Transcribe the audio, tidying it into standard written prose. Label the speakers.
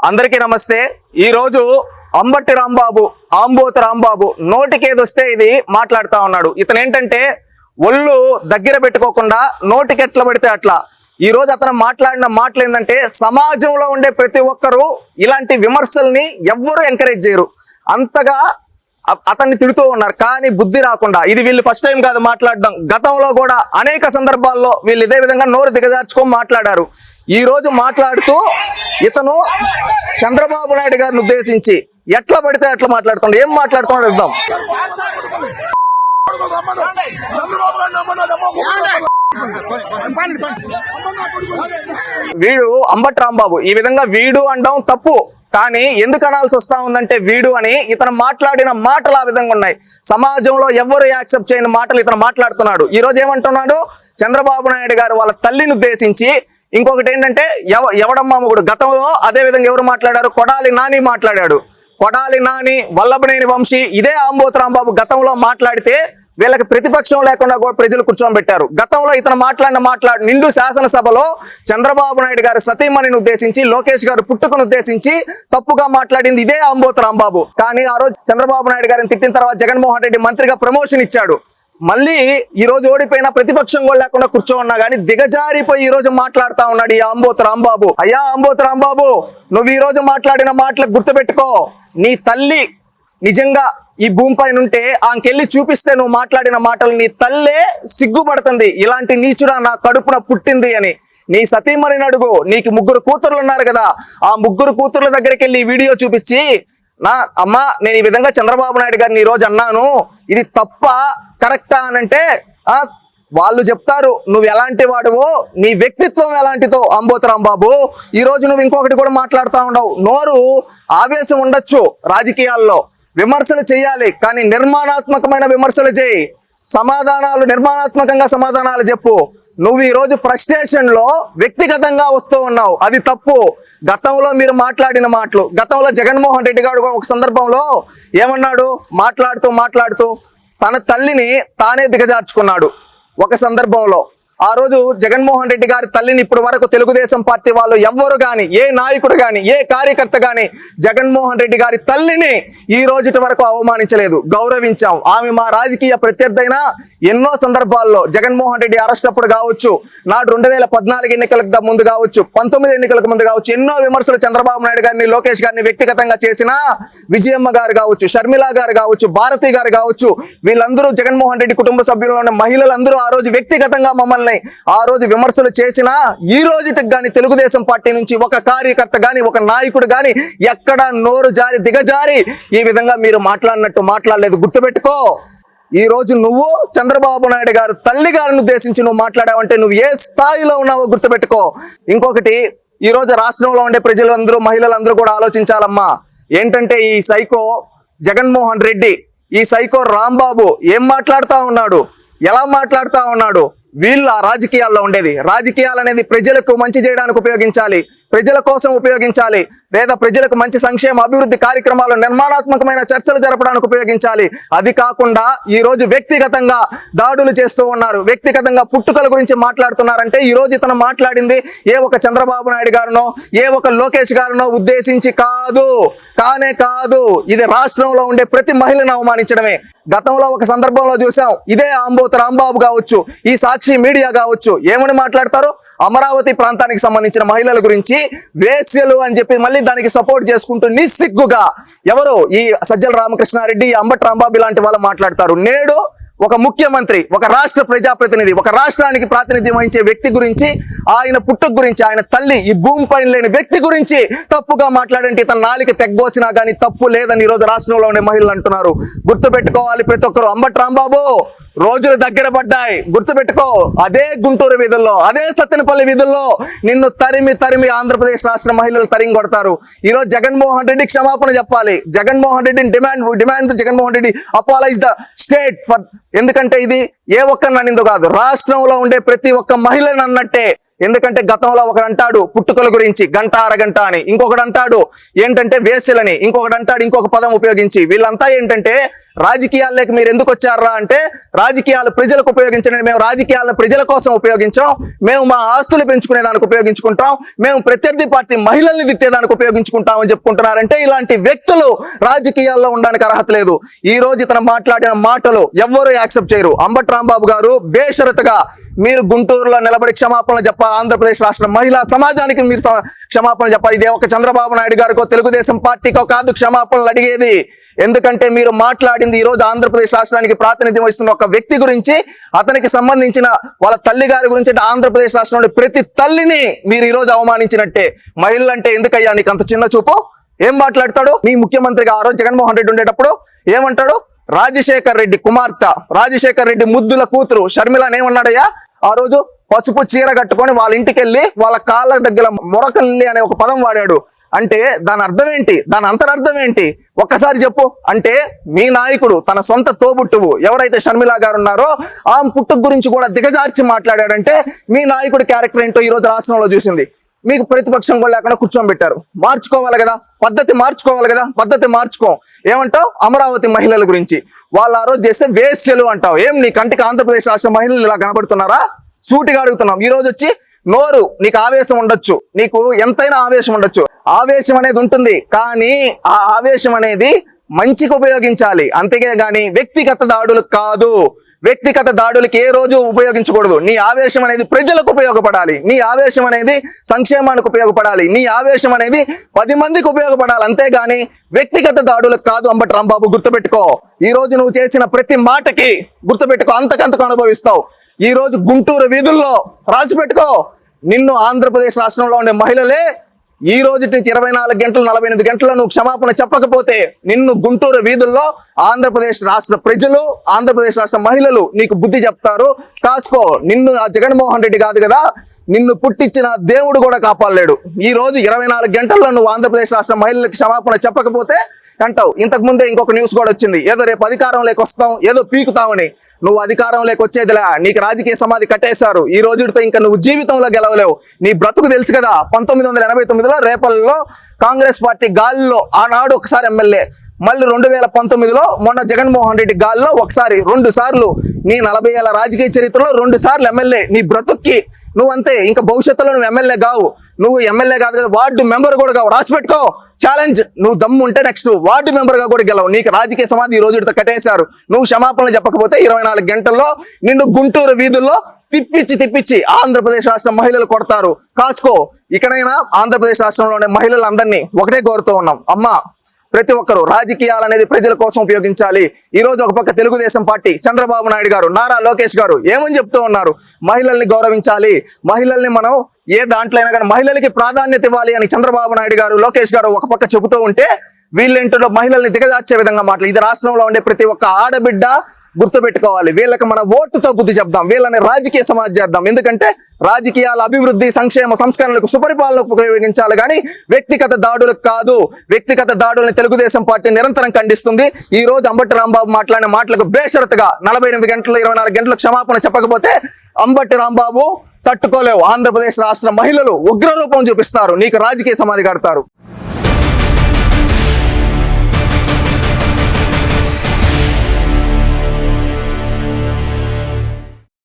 Speaker 1: అందరికీ నమస్తే। ఈ రోజు అంబటి రాంబాబు ఆంబోతు రాంబాబు నోటికేదొస్తే ఇది మాట్లాడుతా ఉన్నాడు। ఇతను ఏంటంటే ఒళ్ళు దగ్గర పెట్టుకోకుండా నోటికి ఎట్లా పడితే అట్లా। ఈ రోజు అతను మాట్లాడిన మాటలు ఏంటంటే సమాజంలో ఉండే ప్రతి ఒక్కరూ ఇలాంటి విమర్శల్ని ఎవ్వరూ ఎంకరేజ్ చేయరు, అంతగా అతన్ని తిడుతూ ఉన్నారు। కానీ బుద్ధి రాకుండా, ఇది వీళ్ళు ఫస్ట్ టైం కాదు మాట్లాడడం, గతంలో కూడా అనేక సందర్భాల్లో వీళ్ళు ఇదే విధంగా నోరు దిగజార్చుకొని మాట్లాడారు। ఈ రోజు మాట్లాడుతూ ఇతను చంద్రబాబు నాయుడు గారిని ఉద్దేశించి ఎట్లా పడితే అట్లా మాట్లాడుతున్నాడు। ఏం మాట్లాడుతున్నాడు ఇద్దాం। వీడు అంబటి రాంబాబు ఈ విధంగా వీడు అనడం తప్పు, కానీ ఎందుకు అనాల్సి వస్తా ఉందంటే వీడు అని ఇతను మాట్లాడిన మాటలు ఆ విధంగా ఉన్నాయి। సమాజంలో ఎవరు యాక్సెప్ట్ చేయని మాటలు ఇతను మాట్లాడుతున్నాడు। ఈ రోజు ఏమంటున్నాడు, చంద్రబాబు నాయుడు గారు వాళ్ళ తల్లిని ఉద్దేశించి, ఇంకొకటి ఏంటంటే ఎవడమ్మామగుడు గతంలో అదే విధంగా ఎవరు మాట్లాడారు, కొడాలి నాని మాట్లాడాడు। కొడాలి నాని, వల్లభనేని వంశీ, ఇదే ఆంబోతు రాంబాబు గతంలో మాట్లాడితే వీళ్ళకి ప్రతిపక్షం లేకుండా కూడా ప్రజలు కూర్చోబెట్టారు। గతంలో ఇతను మాట్లాడి నిండు శాసనసభలో చంద్రబాబు నాయుడు గారి సతీమణిని ఉద్దేశించి, లోకేష్ గారు పుట్టుకను ఉద్దేశించి తప్పుగా మాట్లాడింది ఇదే ఆంబోతు రాంబాబు। కానీ ఆ రోజు చంద్రబాబు నాయుడు గారిని తిట్టిన తర్వాత జగన్మోహన్ రెడ్డి మంత్రిగా ప్రమోషన్ ఇచ్చాడు। మళ్ళీ ఈ రోజు ఓడిపోయినా ప్రతిపక్షం కూడా లేకుండా కూర్చోన్నా గానీ దిగజారిపోయి ఈ రోజు మాట్లాడుతా ఉన్నాడు ఈ ఆంబోతు రాంబాబు। అయ్యా ఆంబోతు రాంబాబు, నువ్వు ఈ రోజు మాట్లాడిన మాటలకు గుర్తుపెట్టుకో, నీ తల్లి నిజంగా ఈ భూమిపైన ఉంటే ఆమెకెళ్ళి చూపిస్తే నువ్వు మాట్లాడిన మాటలు నీ తల్లే సిగ్గుపడుతుంది, ఇలాంటి నీచుడా నా కడుపున పుట్టింది అని। నీ సతీమణిని అడుగు, నీకు 3 కూతుర్లు ఉన్నారు కదా, ఆ 3 కూతుర్ల దగ్గరికి వెళ్ళి వీడియో చూపించి, నా అమ్మ నేను ఈ విధంగా చంద్రబాబు నాయుడు గారిని ఈ రోజు అన్నాను, ఇది తప్ప కరెక్టా అనంటే వాళ్ళు చెప్తారు నువ్వు ఎలాంటి వాడువో, నీ వ్యక్తిత్వం ఎలాంటిదో ఆంబోతు రాంబాబు। ఈ రోజు నువ్వు ఇంకొకటి కూడా మాట్లాడుతూ ఉండవు, నోరు ఆవేశం ఉండొచ్చు, రాజకీయాల్లో విమర్శలు చేయాలి కానీ నిర్మాణాత్మకమైన విమర్శలు చేయి, సమాధానాలు నిర్మాణాత్మకంగా సమాధానాలు చెప్పు। నువ్వు ఈ రోజు ఫ్రస్ట్రేషన్ లో వ్యక్తిగతంగా వస్తూ ఉన్నావు, అది తప్పు। గతంలో మీరు మాట్లాడిన మాటలు, గతంలో జగన్మోహన్ రెడ్డి గారు ఒక సందర్భంలో ఏమన్నాడు, మాట్లాడుతూ తన తల్లిని తానే దిగజార్చుకున్నాడు ఒక సందర్భంలో। ఆ రోజు జగన్మోహన్ రెడ్డి గారి తల్లిని ఇప్పటి వరకు తెలుగుదేశం పార్టీ వాళ్ళు ఎవ్వరు గాని, ఏ నాయకుడు గాని, ఏ కార్యకర్త గాని జగన్మోహన్ రెడ్డి గారి తల్లిని ఈ రోజుటి వరకు అవమానించలేదు, గౌరవించాం। ఆమె మా రాజకీయ ప్రత్యర్థైనా ఎన్నో సందర్భాల్లో జగన్మోహన్ రెడ్డి అరెస్ట్ అప్పుడు కావచ్చు, నాడు 2014 ఎన్నికలకు ముందు కావచ్చు, 19 ఎన్నికలకు ముందు కావచ్చు, ఎన్నో విమర్శలు చంద్రబాబు నాయుడు గారిని, లోకేష్ గారిని వ్యక్తిగతంగా చేసిన విజయమ్మ గారు కావచ్చు, షర్మిల గారు కావచ్చు, భారతి గారు కావచ్చు, వీళ్ళందరూ జగన్మోహన్ రెడ్డి కుటుంబ సభ్యుల్లోని మహిళలందరూ ఆ రోజు వ్యక్తిగతంగా మమ్మల్ని ఆ రోజు విమర్శలు చేసినా ఈ రోజుకి గాని తెలుగుదేశం పార్టీ నుంచి ఒక కార్యకర్త గాని, ఒక నాయకుడు గాని ఎక్కడ నోరు జారి దిగజారి ఈ విధంగా మీరు మాట్లాడినట్టు మాట్లాడలేదు, గుర్తుపెట్టుకో। ఈ రోజు నువ్వు చంద్రబాబు నాయుడు గారు తల్లి గారిని ఉద్దేశించి నువ్వు మాట్లాడావంటే నువ్వు ఏ స్థాయిలో ఉన్నావో గుర్తుపెట్టుకో। ఇంకొకటి, ఈ రోజు రాష్ట్రంలో ఉండే ప్రజలందరూ, మహిళలందరూ కూడా ఆలోచించాలమ్మా, ఏంటంటే ఈ సైకో జగన్మోహన్ రెడ్డి, ఈ సైకో రాంబాబు ఏం మాట్లాడుతా ఉన్నాడు, ఎలా మాట్లాడుతా ఉన్నాడు। వీళ్ళ రాజకీయాల్లో ఉండేది, రాజకీయాలు అనేది ప్రజలకు మంచి చేయడానికి ఉపయోగించాలి, ప్రజల కోసం ఉపయోగించాలి, లేదా ప్రజలకు మంచి సంక్షేమ అభివృద్ధి కార్యక్రమాలు, నిర్మాణాత్మకమైన చర్చలు జరపడానికి ఉపయోగించాలి। అది కాకుండా ఈ రోజు వ్యక్తిగతంగా దాడులు చేస్తూ ఉన్నారు, వ్యక్తిగతంగా పుట్టుకల గురించి మాట్లాడుతున్నారంటే ఈ రోజు ఇతను మాట్లాడింది ఏ ఒక చంద్రబాబు నాయుడు గారినో, ఏ ఒక లోకేష్ గారినో ఉద్దేశించి కాదు, కానే కాదు, ఇది రాష్ట్రంలో ఉండే ప్రతి మహిళను అవమానించడమే। గతంలో ఒక సందర్భంలో చూసాం, ఇదే ఆంబోతు రాంబాబు కావచ్చు, ఈ సాక్షి మీడియా కావచ్చు, ఏమని మాట్లాడతారు, అమరావతి ప్రాంతానికి సంబంధించిన మహిళల గురించి వేశ్యలు అని చెప్పి మళ్ళీ దానికి సపోర్ట్ చేసుకుంటూ నిస్సిగ్గుగా ఎవరు ఈ సజ్జల రామకృష్ణారెడ్డి, అంబటి రాంబాబు ఇలాంటి వాళ్ళు మాట్లాడతారు। నేడు ఒక ముఖ్యమంత్రి, ఒక రాష్ట్ర ప్రజాప్రతినిధి, ఒక రాష్ట్రానికి ప్రాతినిధ్యం వహించే వ్యక్తి గురించి, ఆయన పుట్టుక గురించి, ఆయన తల్లి ఈ భూమి పైన లేని వ్యక్తి గురించి తప్పుగా మాట్లాడంటే తన నాలిక తెగ్గోసినా గానీ తప్పు లేదని ఈరోజు రాష్ట్రంలో ఉండే మహిళలు అంటున్నారు। గుర్తుపెట్టుకోవాలి ప్రతి ఒక్కరు, అంబటి రాంబాబు రోజులు దగ్గర పడ్డాయి, గుర్తుపెట్టుకో। అదే గుంటూరు వీధుల్లో, అదే సత్తెనపల్లి వీధుల్లో నిన్ను తరిమి ఆంధ్రప్రదేశ్ రాష్ట్ర మహిళలు తరిమి కొడతారు। ఈ రోజు జగన్మోహన్ రెడ్డి క్షమాపణ చెప్పాలి, జగన్మోహన్ రెడ్డిని demand Jaganmohan Reddy apologise the state for, ఎందుకంటే ఇది ఏ ఒక్కరిని అనిందో కాదు, రాష్ట్రంలో ఉండే ప్రతి ఒక్క మహిళను అన్నట్టే। ఎందుకంటే గతంలో ఒకడు అంటాడు పుట్టుకల గురించి గంట అరగంట అని, ఇంకొకడు అంటాడు ఏంటంటే వేశ్యలని, ఇంకొకడు అంటాడు ఇంకొక పదం ఉపయోగించి, వీళ్ళంతా ఏంటంటే రాజకీయాల్లోకి మీరు ఎందుకు వచ్చారా అంటే, రాజకీయాలు ప్రజలకు ఉపయోగించండి, మేము రాజకీయాలను ప్రజల కోసం ఉపయోగించాం, మేము మా ఆస్తులు పెంచుకునేదానికి ఉపయోగించుకుంటాం, మేము ప్రత్యర్థి పార్టీ మహిళల్ని తిట్టేదానికి ఉపయోగించుకుంటాం అని చెప్పుకుంటున్నారంటే, ఇలాంటి వ్యక్తులు రాజకీయాల్లో ఉండడానికి అర్హత లేదు. ఈ రోజు ఇతను మాట్లాడిన మాటలు ఎవ్వరూ యాక్సెప్ట్ చేయరు. అంబటి రాంబాబు గారు బేషరతుగా మీరు గుంటూరులో నిలబడి క్షమాపణలు చెప్పాలి. ఆంధ్రప్రదేశ్ రాష్ట్ర మహిళా సమాజానికి మీరు క్షమాపణలు చెప్పాలి. ఇదే ఒక చంద్రబాబు నాయుడు గారికో తెలుగుదేశం పార్టీకో కాదు క్షమాపణలు అడిగేది. ఎందుకంటే మీరు మాట్లాడింది ఈ రోజు ఆంధ్రప్రదేశ్ రాష్ట్రానికి ప్రాతినిధ్యం వహిస్తున్న ఒక వ్యక్తి గురించి, అతనికి సంబంధించిన వాళ్ళ తల్లి గారి గురించి, ఆంధ్రప్రదేశ్ రాష్ట్రంలో ప్రతి తల్లిని మీరు ఈ రోజు అవమానించినట్టే. మహిళలంటే ఎందుకయ్యా నీకు అంత చిన్న చూపు? ఏం మాట్లాడతాడు? మీ ముఖ్యమంత్రిగా ఆ రోజు జగన్మోహన్ రెడ్డి ఉండేటప్పుడు ఏమంటాడు? రాజశేఖర్ రెడ్డి కుమార్తె, రాజశేఖర్ రెడ్డి ముద్దుల కూతురు షర్మిలని ఏమన్నాడయ్యా? ఆ రోజు పసుపు చీర కట్టుకొని వాళ్ళ ఇంటికి వెళ్ళి వాళ్ళ కాళ్ళ దగ్గర మొరకల్లి అనే ఒక పదం వాడాడు. అంటే దాని అర్థం ఏంటి? దాని అంతరార్థం ఏంటి? ఒక్కసారి చెప్పు. అంటే మీ నాయకుడు తన సొంత తోబుట్టువు ఎవరైతే షర్మిల గారు ఉన్నారో ఆ పుట్టుక గురించి కూడా దిగజార్చి మాట్లాడాడంటే మీ నాయకుడి క్యారెక్టర్ ఏంటో ఈ రోజు రాష్ట్రంలో చూసింది. మీకు ప్రతిపక్షం కూడా లేకుండా కూర్చోబెట్టారు. మార్చుకోవాలి కదా, పద్ధతి మార్చుకోవాలి కదా, పద్ధతి మార్చుకో. ఏమంటావు? అమరావతి మహిళల గురించి వాళ్ళు ఆ రోజు చేస్తే వేశ్యలు అంటావు. ఏం నీ కంటికి ఆంధ్రప్రదేశ్ రాష్ట్ర మహిళలు ఇలా కనబడుతున్నారా? సూటిగా అడుగుతున్నాం. ఈ రోజు వచ్చి నోరు, నీకు ఆవేశం ఉండొచ్చు, నీకు ఎంతైనా ఆవేశం ఉండొచ్చు, ఆవేశం అనేది ఉంటుంది, కానీ ఆ ఆవేశం అనేది మంచికి ఉపయోగించాలి, అంతేగే గాని వ్యక్తిగత దాడులకు కాదు. వ్యక్తిగత దాడులకి ఏ రోజు ఉపయోగించకూడదు. నీ ఆవేశం అనేది ప్రజలకు ఉపయోగపడాలి, నీ ఆవేశం అనేది సంక్షేమానికి ఉపయోగపడాలి, నీ ఆవేశం అనేది 10 మందికి ఉపయోగపడాలి, అంతేగాని వ్యక్తిగత దాడులకు కాదు. అంబటి రాంబాబు గుర్తుపెట్టుకో. ఈ రోజు నువ్వు చేసిన ప్రతి మాటకి గుర్తుపెట్టుకో, అంతకంతకు అనుభవిస్తావు. ఈ రోజు గుంటూరు వీధుల్లో రాసి పెట్టుకో, నిన్ను ఆంధ్రప్రదేశ్ రాష్ట్రంలో ఉండే మహిళలే ఈ రోజు నుంచి 24 గంటలు 48 గంటల్లో నువ్వు క్షమాపణ చెప్పకపోతే నిన్ను గుంటూరు వీధుల్లో ఆంధ్రప్రదేశ్ రాష్ట్ర ప్రజలు, ఆంధ్రప్రదేశ్ రాష్ట్ర మహిళలు నీకు బుద్ధి చెప్తారు. కాసుకో. నిన్ను ఆ జగన్మోహన్ రెడ్డి కాదు కదా, నిన్ను పుట్టించిన దేవుడు కూడా కాపాడలేడు. ఈ రోజు 24 గంటల్లో నువ్వు ఆంధ్రప్రదేశ్ రాష్ట్ర మహిళలకు క్షమాపణ చెప్పకపోతే అంటావు. ఇంతకు ముందే ఇంకొక న్యూస్ కూడా వచ్చింది, ఏదో రేపు అధికారంలోకి వస్తాం, ఏదో పీకుతామని. నువ్వు అధికారంలోకి వచ్చేదిలా, నీకు రాజకీయ సమాధి కట్టేశారు. ఈ రోజుతో ఇంకా నువ్వు జీవితంలో గెలవలేవు. నీ బ్రతుకు తెలుసు కదా. 1989లో రేపల్లో కాంగ్రెస్ పార్టీ గాలిలో ఆనాడు ఒకసారి ఎమ్మెల్యే, మళ్ళీ 2019లో మొన్న జగన్మోహన్ రెడ్డి గాలిలో ఒకసారి, 2 సార్లు. నీ 40 ఏళ్ల రాజకీయ చరిత్రలో 2 సార్లు ఎమ్మెల్యే. నీ బ్రతుక్కి నువ్వంతే. ఇంకా భవిష్యత్తులో నువ్వు ఎమ్మెల్యే కావు. నువ్వు ఎమ్మెల్యే కాదు కదా, వార్డు మెంబర్ కూడా కావు. రాసి పెట్టుకో. ఛాలెంజ్. నువ్వు దమ్ము ఉంటే నెక్స్ట్ వార్డు మెంబర్ గా కూడా గెలవు. నీకు రాజకీయ సమాధి ఈ రోజు కట్టేశారు. నువ్వు క్షమాపణలు చెప్పకపోతే 24 గంటల్లో నిన్ను గుంటూరు వీధుల్లో తిప్పించి ఆంధ్రప్రదేశ్ రాష్ట్ర మహిళలు కొడతారు. కాసుకో. ఇకనైనా ఆంధ్రప్రదేశ్ రాష్ట్రంలోని మహిళలందరినీ ఒకటే కోరుతూ ఉన్నాం, అమ్మా ప్రతి ఒక్కరు రాజకీయాలు అనేది ప్రజల కోసం ఉపయోగించాలి. ఈ రోజు ఒక పక్క తెలుగుదేశం పార్టీ చంద్రబాబు నాయుడు గారు, నారా లోకేష్ గారు ఏమని చెప్తూ ఉన్నారు? మహిళల్ని గౌరవించాలి, మహిళల్ని మనం ఏ దాంట్లో అయినా కానీ మహిళలకి ప్రాధాన్యత ఇవ్వాలి అని చంద్రబాబు నాయుడు గారు, లోకేష్ గారు ఒక పక్క చెబుతూ ఉంటే వీళ్ళేంటో మహిళల్ని దిగజార్చే విధంగా మాటలు. ఇది రాష్ట్రంలో ఉండే ప్రతి ఒక్క ఆడబిడ్డ గుర్తుపెట్టుకోవాలి. వీళ్ళకి మన ఓటుతో బుద్ధి చెప్దాం, వీళ్ళని రాజకీయ సమాజం చేద్దాం. ఎందుకంటే రాజకీయాల అభివృద్ధి, సంక్షేమ, సంస్కరణలకు, సుపరిపాలనకు ఉపయోగించాలి కానీ వ్యక్తిగత దాడులకు కాదు. వ్యక్తిగత దాడుల్ని తెలుగుదేశం పార్టీ నిరంతరం ఖండిస్తుంది. ఈ రోజు అంబటి రాంబాబు మాట్లాడిన మాటలకు బేషరతుగా 48 గంటలు 24 గంటల క్షమాపణ చెప్పకపోతే అంబటి రాంబాబు తట్టుకోలేవు. ఆంధ్రప్రదేశ్ రాష్ట్ర మహిళలు ఉగ్ర రూపం చూపిస్తారు, నీకు రాజకీయ సమాధి కడతారు.